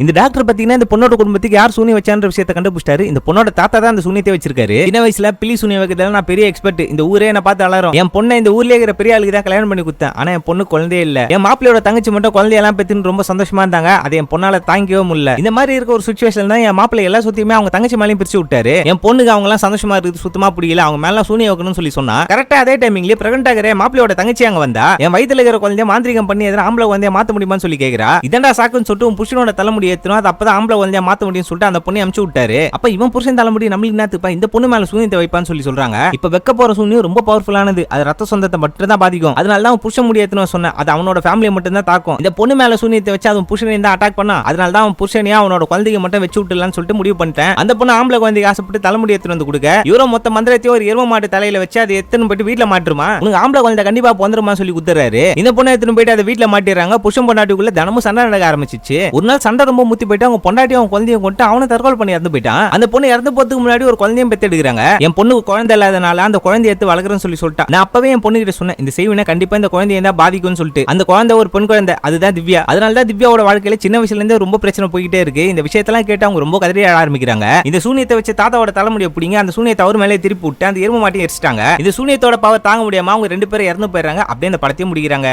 இந்த டாக்டர் பாத்தீங்கன்னா இந்த பொண்ணோட குடும்பத்துக்கு யார் சூனியம் வச்சான்ற விஷயத்தை கண்டுபிடிச்சாரு. இந்த பொண்ணோட தாத்தா தான் அந்த சூனியத்தை வச்சிருக்காரு. சின்ன வயசுல பில்லி சூனியம் வைக்கிறதுல நான் பெரிய எக்ஸ்பர்ட், இந்த ஊரே என்ன பார்த்து அலறும். என் பொண்ணை இந்த ஊர்லயே இருக்கிற பெரிய ஆளுக்கு தான் கல்யாணம் பண்ணி கொடுத்தேன். ஆனா என் பொண்ணு குழந்தையே இல்ல. என் மாப்பிள்ளையோட தங்கச்சி மட்டும் குழந்தையெல்லாம் பெத்துன்னு ரொம்ப சந்தோஷமா இருந்தாங்க. அதை என் பொண்ணால தாங்கிக்கவே முடியல. இந்த மாதிரி இருக்க ஒரு சுச்சுவேஷன் தான் என் மாப்பிள்ளை எல்லா சொத்தையுமே அவங்க தங்கச்சி மேலையும் பிரிச்சு விட்டாரு. என் பொண்ணுக்கு அவங்க எல்லாம் சந்தோஷமா இருக்குது சுத்தமா பிடிக்கல. அவங்க மேல சூனியம் வைக்கணும்னு சொல்லி சொன்னா கரெக்டா அதே டைமிங்ல பிரெக்னன்ட் ஆகிற மாப்பிள்ளையோட தங்கச்சி அங்க வந்தா என் வயித்துல இருக்கிற குழந்தைய மாந்திரிகம் பண்ணி எதிர ஆம்பளை குழந்தைய மாத்த முடியுமான்னு சொல்லி கேக்குறா. இதண்டா சாக்குன்னு சொல்லிட்டு உன் புருஷனோட தலைமுடி ஏத்தணும், அது அப்பதான் ஆம்பளை குழந்தைய மாத்த முடியும்னு சொல்லிட்டு அந்த பொண்ணை அமுச்சு விட்டாரு. அப்ப இவன் புருஷன் தலைமுடி நம்மளுக்கு என்னத்துப்பா, இந்த பொண்ணு மேல சூனியத்தை வைப்பான்னு சொல்லி சொல்றாங்க. இப்ப வெக்க போற சூனியம் ரொம்ப பவர்ஃபுல்லானது, அது ரத்த சொந்தத்தை மட்டும் தான் பாதிக்கும். அதனால தான் புருஷன் முடி ஏத்தணும் சொன்னேன், அது அவனோட ஃபேமிலியை மட்டும் தான் தாக்கும். இந்த பொண்ணு மேல சூனியத்தை வச்சு அவன் புருஷனை தான் அட்டாக் பண்ணா. அதனால தான் அவன் புருஷனையா அவனோட குழந்தைக்கு மட்டும் வச்சு விட்டுலான்னு சொல்லிட்டு முடிவு பண்ணிட்டேன். அந்த பொண்ணு ஆம்பளை குழந்தைக்கு ஆசைப்பட்டு தலைமுடி ஏத்துன்னு வந்து கொடுக்க இவரோ மொத்த மந்திரத்தையும் ஒரு எரும மாட்டு தலையில வச்சு அதை எத்தனை போயிட்டு வீட்டுல மாட்டுருமா, உனக்கு ஆம்பளை குழந்தை கண்டிப்பா பொந்துருமா சொல்லி குத்துறாரு. இந்த பொண்ணை எடுத்துன்னு போயிட்டு அதை வீட்டுல மாட்டிடுறாங்க. புருஷன் பொண்டாட்டிக்குள்ள தினமும் சண்டை நடக்க ஆரம்பிச்சிச்சு. ஒரு நாள் சண்டை ரொம்ப முத்தி போயிட்டு அவங்க பொண்டாட்டி அவங்க குழந்தையும் கொண்டு அவனை தற்கொலை பண்ணி இறந்து போயிட்டான். அந்த பொண்ணு இறந்து போறதுக்கு முன்னாடி ஒரு குழந்தையும் பெத்து எடுக்கிறாங்க. என் பொண்ணுக்கு குழந்தை இல்லாதனால அந்த குழந்தைய எடுத்து வளர்க்குறேன்னு சொல்லிட்டா. நான் அப்பவே என் பொண்ணு கிட்ட சொன்னேன், இந்த செய்வினை கண்டிப்பா இந்த குழந்தைய தான் பாதிக்கும்னு சொல்லிட்டு. அந்த குழந்தை ஒரு பெண் குழந்தை, அதுதான் திவ்யா. அதனால தான் திவ்யாவோட வாழ்க்கையில சின்ன வயசுல இருந்தே ரொம்ப பிரச்சனை போயிட்டே இருக்கு. இந்த விஷயத்தெல்லாம் கேட்டு அவங்க ரொம்ப கதறி ஆரம்பிக்கிறாங்க. இந்த சூனியத்தை வச்சு தாத்தாவோட தலைமுடிய பிடிங்க, அந்த சூனியத்தை அவர் மேலே திருப்பி விட்டு அந்த எரும மாட்டி எரிச்சிட்டாங்க. இந்த சூனியத்தோட பவர் தாங்க முடியாம அவங்க ரெண்டு பேரும் இறந்து போயிடுறாங்க. அப்படியே அந்த படத்தையும் முடிக்கிறாங்க.